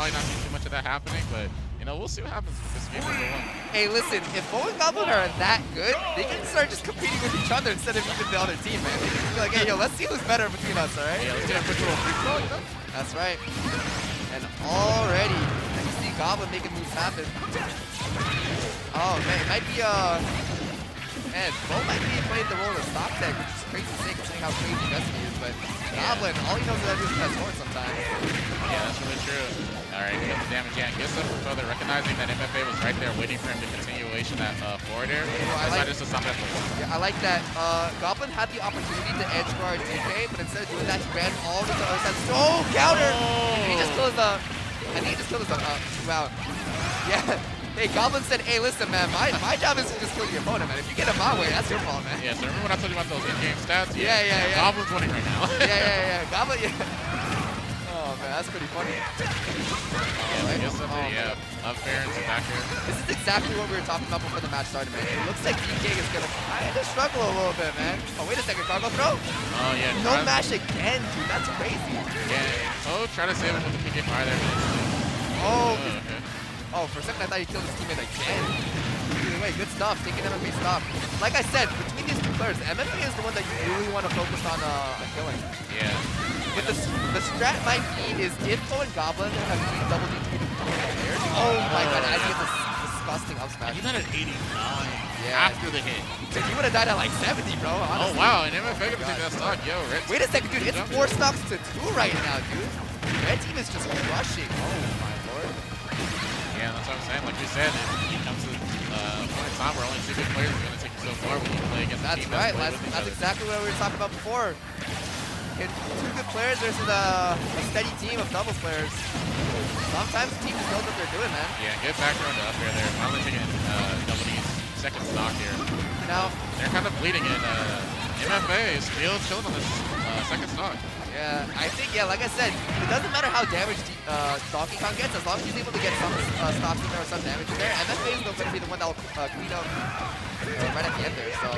probably not see too much of that happening, but you know, we'll see what happens with this game number 1. Hey, listen, if FOW and Goblin are that good, they can start just competing with each other instead of even the other team, man. They can be like, hey, yo, let's see who's better between us, all right? Yeah, let's do a quick little free throw, you know? That's right. And already, you see Goblin making moves happen. Oh, man, it might be, man, FOW might be playing the role of stock tech, which is crazy to say considering how crazy Destiny is, but Goblin, all he knows is that he has sword sometimes. Yeah, that's really true. Alright, he gets the damage. Yeah, gets up further, recognizing that MFA was right there waiting for him to continuation that forward air. Well, I just to stop that. Yeah, I like that. Goblin had the opportunity to edge guard DK, but instead of doing that, he ran all the way to the other side. Oh, counter! And he just killed the. I think he just killed his. Wow. Yeah. Hey, Goblin said, hey, listen, man, my job is to just kill your opponent, man. If you get in my way, that's your fault, man. Yeah, so remember when I told you about those in-game stats? Yeah. Goblin's winning right now. yeah. Goblin, yeah. Oh, man, that's pretty funny. Up air into back air. This is exactly what we were talking about before the match started, man. It looks like DK is going to kind of struggle a little bit, man. Oh, wait a second, cargo throw? Oh, yeah. No mash again, dude. That's crazy. Yeah. Oh, try to save him with the PK fire there. Oh, okay. Oh, for a second I thought he killed his teammate again. Either way, good stuff. Taking MFA stop. Like I said, between these two players, MFA is the one that you really want to focus on killing. Yeah. But the strat might be is if FOW and Goblin have double D to players. Oh my god, I get this disgusting up smash. He's at an 89 after the hit. So he would have died at like 70, bro. Oh Honestly. wow, and MFA gonna take that stock. Yo, Red. Wait a second, dude. It's 4 stocks to 2 right now, dude. Red team is just rushing. Oh my lord. Yeah, that's what I'm saying. Like we said, it comes to a point in time where only 2 good players are going to take you so far when you play against a team right. That's Exactly what we were talking about before. 2 good players versus a steady team of doubles players. Sometimes the team just knows what they're doing, man. Yeah, good background to up air there. Finally taking double D's second stock here. Now they're kind of bleeding, and MFA is still chilling on this second stock. Yeah, I think, like I said, it doesn't matter how damaged Donkey Kong gets, as long as he's able to get some stops in there or some damage in there. MFA is going to be the one that will clean up right at the end there, so.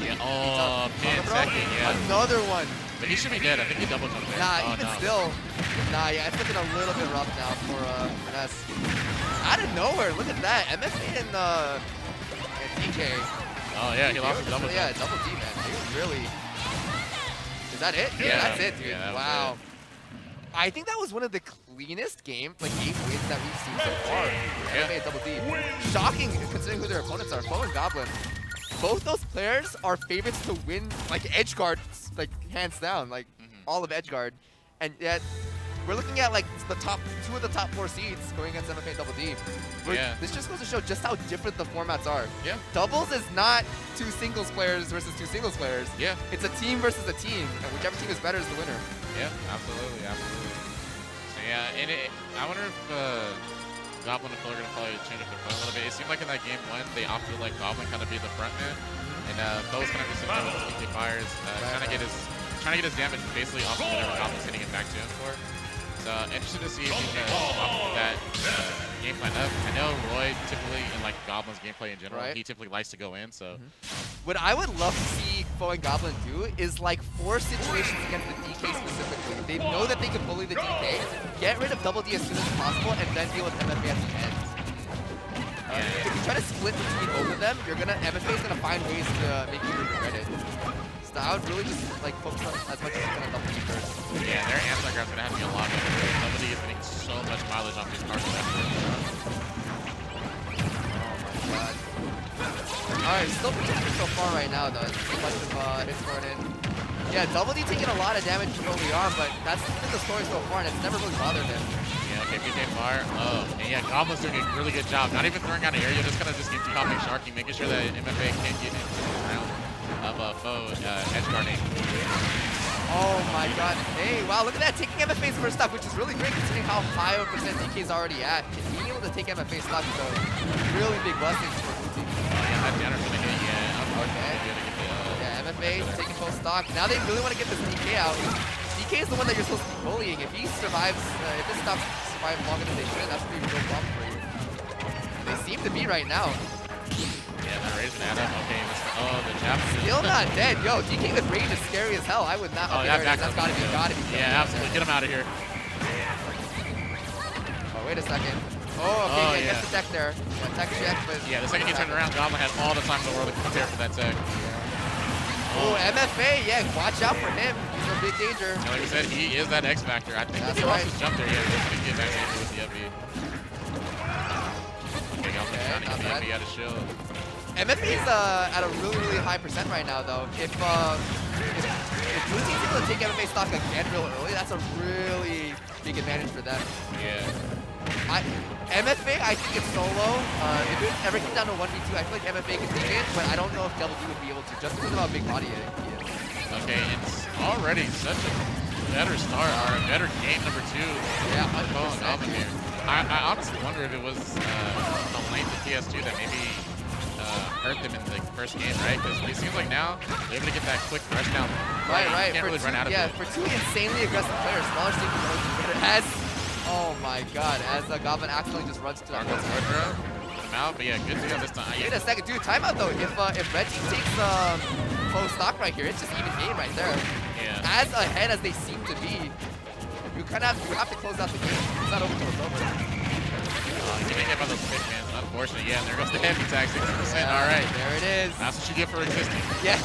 Yeah, oh, man, second, yeah. Another one. But he should be dead. I think he double jumped there. Nah, still. Nah, yeah, it's looking a little bit rough now for Ness. Out of nowhere, look at that. MFA and DK. Oh, yeah, he lost his double jump. Yeah, double D, man. He was really. Is that it? Yeah, that's it, dude. Yeah, wow. I think that was one of the cleanest game wins that we've seen so far. MFA double D. Shocking considering who their opponents are. FOW and Goblin. Both those players are favorites to win, like Edgeguard, like hands down, like all of Edgeguard. And yet, we're looking at like the top 2 of the top 4 seeds going against MFA double D. Yeah. This just goes to show just how different the formats are. Yeah. Doubles is not 2 singles players versus 2 singles players. Yeah. It's a team versus a team, and whichever team is better is the winner. Yeah, absolutely. So yeah, and I wonder if Goblin and FOW are going to probably change up their play a little bit. It seemed like in that game 1, they opted to let Goblin kind of be the front man, and FOW's kind of just sitting there with his fires, trying to get his damage basically off of whatever Goblin's hitting it back to him for. So interested to see if he can swap that game plan up. I know Roy typically, in like Goblin's gameplay in general, he typically likes to go in. So what I would love to see FOW and Goblin do is like force situations against the DK specifically. They know that they can bully the DK, get rid of double D as soon as possible, and then deal with MFA at the end. If you try to split between both of them, MFA is gonna find ways to make you regret it. So I would really just like focus on as much as you can on double D first. Yeah, their anti-grab's gonna have to be a lot better. Double D is getting so much mileage off these cars. Oh my god. Alright, still pretty good so far right now though. There's a bunch of hits going in. Yeah, double D taking a lot of damage early on, but that's been the story so far, and it's never really bothered him. Yeah, okay, PK fire. Oh, and yeah, Goblin's doing a really good job. Not even throwing out an area, just kind of just copying Sharky, making sure that MFA can't get into the round of FOW edgeguarding. Oh my god. Hey, wow, look at that. Taking MFA's first stock, which is really great considering how high of a percent DK is already at. Being able to take MFA stock is a really big blessing for blue team. Yeah, that Danner's gonna hit, Okay. MFA taking full stock. Now they really want to get this DK out. DK is the one that you're supposed to be bullying. If he survives, if this stops survive longer than they should, that's going to be a real problem for you. They seem to be right now. Yeah, they're raising at him. Okay, the jab. Still not dead. Yo, DK with rage is scary as hell. I would not. Oh, okay, yeah, that's gotta be. Yeah, absolutely. Get him out of here. wait a second. Oh, okay, yeah. gets the tech there. Yeah, tech check, but... Yeah, the second he turned around, Goblin had all the time in the world to prepare for that tech. Oh, MFA, yeah, watch out for him. He's a big danger. And like we said, he is that X Factor. I think That's if he right. lost his jump there, yeah, he's going to get back in with the FB. Okay, Goblin trying to get the FB out of shield. MFA is at a really high percent right now, though. If Blue Team's able to take MFA stock again real early, that's a really big advantage for them. Yeah. MFA, I think it's solo. If it ever came down to 1v2, I feel like MFA could take it, but I don't know if Double D would be able to, just because of how big body he is. Okay, it's already such a better start, or a better game number 2. Yeah, on Goblin here. I honestly wonder if it was the length of PS2 that maybe hurt them in the first game, right? Because it seems like now they're able to get that quick rush down. Right. You can't really run out of it. Yeah, for two insanely aggressive players, smaller stage as oh my god, as Goblin actually just runs to the Put him out, but yeah, good deal this time. Wait a second, dude, timeout though. If Red Team takes full stock right here, it's just even game right there. Yeah. As ahead as they seem to be, you have to close out the game. It's not over till it's over. Getting hit by those quick mans, unfortunate. Yeah, and there goes the heavy tag, 60%. Yeah, all right. There it is. That's what you get for existing. Yeah.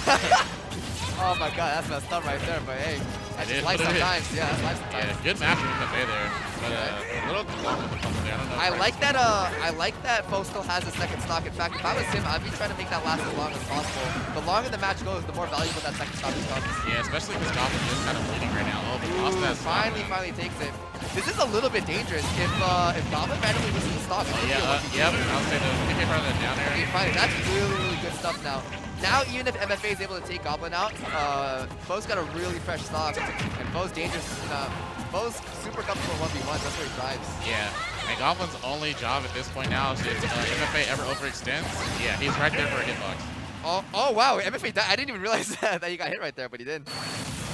Oh my god, that's messed up right there, but hey. That's just life sometimes. Yeah, that's life sometimes. Yeah, good match from MFA there. But a little long with the fumble there. I don't know. I like that FOW still has a second stock. In fact, if I was him, I'd be trying to make that last as long as possible. The longer the match goes, the more valuable that second stock becomes. Yeah, especially because Goblin is kind of leading right now. Oh, they lost that stock. Finally takes it. This is a little bit dangerous. If Goblin randomly loses the stock, yep. I'll say the PK part of the down air. Okay, finally, that's really good stuff now. Now, even if MFA is able to take Goblin out, FOW's got a really fresh stock, and FOW's dangerous. FOW's super comfortable 1v1. That's where he thrives. Yeah, and Goblin's only job at this point now is if MFA ever overextends, yeah, he's right there for a hitbox. Oh wow, MFA died. I didn't even realize that he got hit right there, but he did.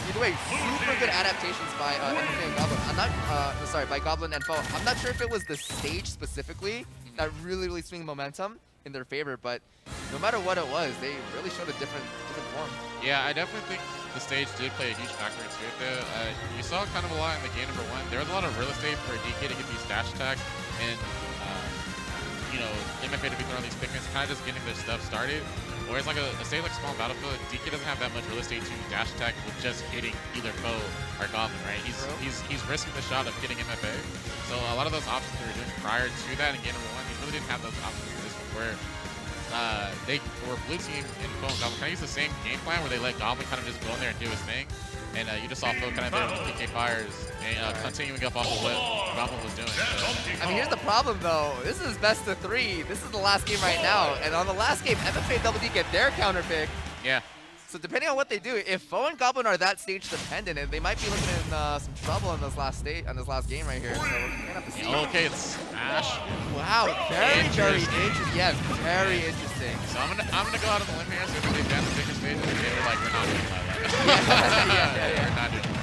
Either way, super good adaptations by MFA and Goblin. I'm not, sorry, by Goblin and FOW. I'm not sure if it was the stage specifically that really swing momentum in their favor, but no matter what it was, they really showed a different form. Yeah, I definitely think the stage did play a huge factor into it though. You saw kind of a lot in the game number 1. There was a lot of real estate for DK to get these dash attacks and you know, MFA to be throwing these pickments, kind of just getting their stuff started. Whereas like a stage like Small Battlefield, DK doesn't have that much real estate to dash attack with just hitting either FOW or Goblin, right? He's risking the shot of hitting MFA. So a lot of those options they were doing prior to that in game number 1, he really didn't have those options in this one where they were Blue Team and FOW and Goblin kind of use the same game plan where they let Goblin kind of just go in there and do his thing. And you just saw FOW kind of there with PK fires and continuing up off of what Goblin was doing. So. I mean, here's the problem though. This is best of 3. This is the last game right now. And on the last game, MFA and Double D get their counter pick. Yeah. So depending on what they do, if FOW and Goblin are that stage dependent, they might be looking in some trouble in this last game right here. So we're gonna have to see. Okay, it's Smash. Wow, very interesting. Yeah, very interesting. So I'm gonna go out on the limb here. So if they advance the bigger stages, they were like, we're not doing that. Yeah. We're not doing that.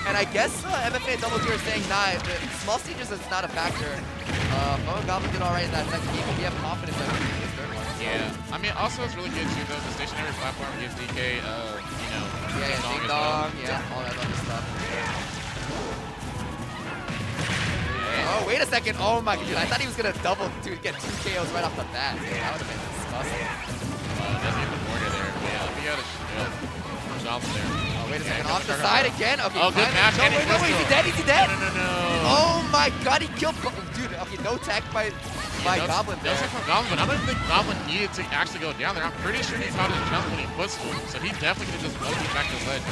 And I guess MFA and Double D are saying, nah, small stages is not a factor. FOW and Goblin did all right in that second game, but we have confidence that we can do this third one. Yeah, I mean, also it's really good too, though. The stationary platform gives DK, you know, ding dong, all that other stuff. Yeah. Oh, wait a second. Oh my god, I thought he was gonna get 2 KOs right off the bat. Dude, that would have been disgusting. Doesn't even border there. Yeah, let me get a job there. Oh, wait a second. Off the side again. Okay, oh, good match. No, wait, is he dead? Is he dead? No. Oh my god, he killed. Dude, okay, no tech by Goblin there. No tech from Goblin, but I don't think Goblin needed to actually go down there. I'm pretty sure he caught his jump when he footstool, so he definitely could have just moved back to the ledge.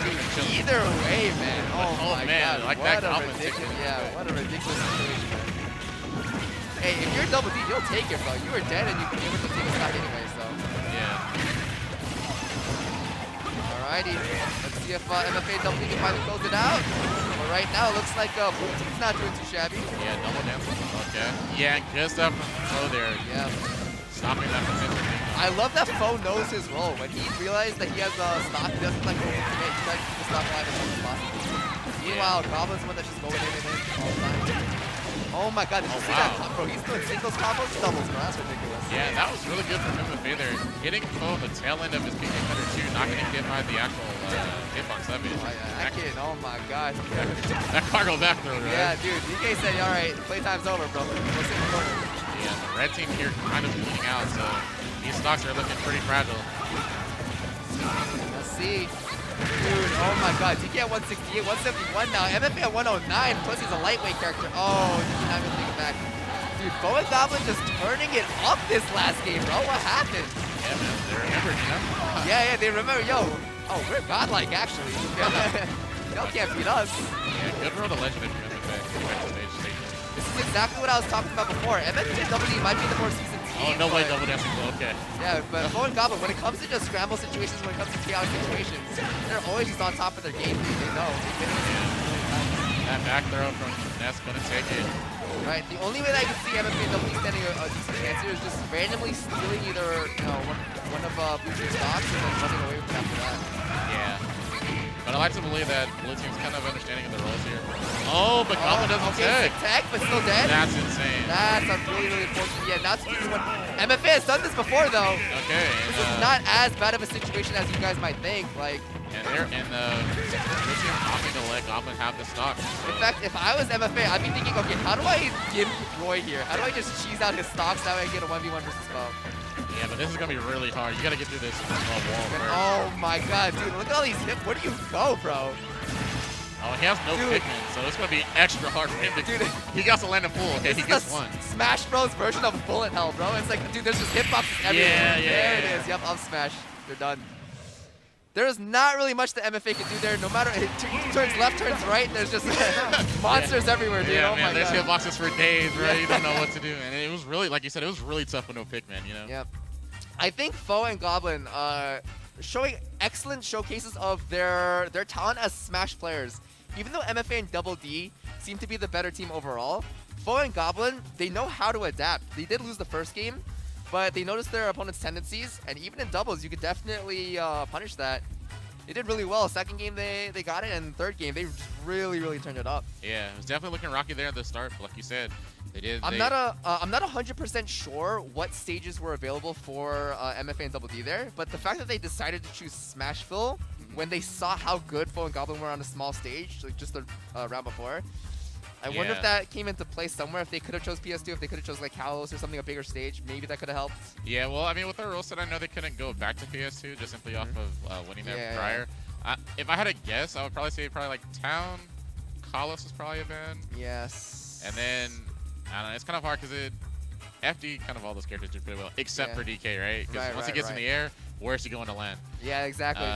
Either way, man. Oh my man, god. like what that Goblin ridiculous, what a ridiculous situation. Hey, if you're Double D, you'll take it, bro. You were dead and you can give it to take a stock anyway, so. Yeah. Alrighty. Let's see if MFA Double D can finally close it out. But right now, it looks like Blue Team's not doing too shabby. Yeah, double dance. Okay. Yeah, good stuff from FOW there. Yeah. Stopping that from entering. I love that FOW knows his role. When he realized that he has a stock, he doesn't like go to commit. He tries to keep the stock alive as much as possible. Meanwhile, Goblin's the one that's just going in all the time. Oh my god, did you see wow. that? Bro, he's doing singles combos, doubles, bro. That's ridiculous. Yeah, that was really good from MFA there. Hitting Foe on the tail end of his PK cutter too, not getting hit by the actual hitbox of it. Oh, yeah, that kid, oh my god. That cargo back throw, right? Yeah, dude, DK said, alright, playtime's over, bro. Go sit in the corner. Yeah, the red team here kind of bleeding out, so these stocks are looking pretty fragile. Let's see. Dude, oh my god, DK at 168, 171 now. MFA at 109, plus he's a lightweight character. Oh, he's not gonna take it back. Dude, Bo and Goblin just turning it up this last game, bro. What happened? Yeah, man, they remembered, you know? Yeah, they remember, yo. Oh, we're godlike, actually. Y'all can't beat us. Yeah, good road to legend if you're MFA. This is exactly what I was talking about before. MFA and WD might be the more seasoned team. Oh, no way, double dancing, okay. Yeah, but Bo and Goblin, when it comes to just scramble situations, when it comes to chaotic situations, they're always just on top of their game. They know. That back throw from Ness gonna take it. Right, the only way that I can see MFA and WD standing a decent chance here is just randomly stealing either, one of Blue Team's stocks and then running away with it after that. Yeah. But I like to believe that Blue Team's kind of understanding of the roles here. Oh, but Goblin doesn't tag. Tag, but still dead? That's insane. That's a really, really important. Yeah, that's one. MFA has done this before, though. Okay. This is not as bad of a situation as you guys might think. Like, Blue Team opting to let Goblin have the stock. So. In fact, if I was MFA, I'd be thinking, okay, how do I give Roy here? How do I just cheese out his stocks that way I get a 1v1 versus Bo? Yeah, but this is gonna be really hard. You gotta get through this wall first. Oh my god, dude, look at all these hits. Where do you go, bro? Oh, he has no Pikmin, so it's gonna be extra hard for him to. Dude, he got to land a full. Okay, he gets one. Smash Bros version of bullet hell, bro. It's like, dude, there's just hitboxes everywhere. There it is. Yep, up smash. They're done. There's not really much the MFA can do there. No matter it turns left, turns right, there's just monsters everywhere, dude. Yeah, oh man, my there's god. hitboxes for days, right? You don't know what to do, and it was really, like you said, it was really tough with no Pikmin, you know. Yep. I think FOW and Goblin showing excellent showcases of their talent as Smash players. Even though MFA and Double D seem to be the better team overall, FOW and Goblin, they know how to adapt. They did lose the first game, but they noticed their opponent's tendencies, and even in doubles, you could definitely punish that. They did really well. Second game, they got it, and third game, they just really, really turned it up. Yeah, it was definitely looking rocky there at the start, but like you said, they did. I'm not 100% sure what stages were available for MFA and Double D there, but the fact that they decided to choose Smashville when they saw how good FOW and Goblin were on a small stage, like just the round before, I wonder if that came into play somewhere. If they could have chose PS2, if they could have chose like Kalos or something, a bigger stage, maybe that could have helped. Yeah, well, I mean, with their rule set, I know they couldn't go back to PS2 just simply off of winning there prior. If I had to guess, I would probably say like Town, Kalos was probably a ban. Yes. And then, I don't know, it's kind of hard because FD, kind of all those characters do pretty well, except for DK, right? Because once he gets in the air, where's he going to land? Yeah, exactly.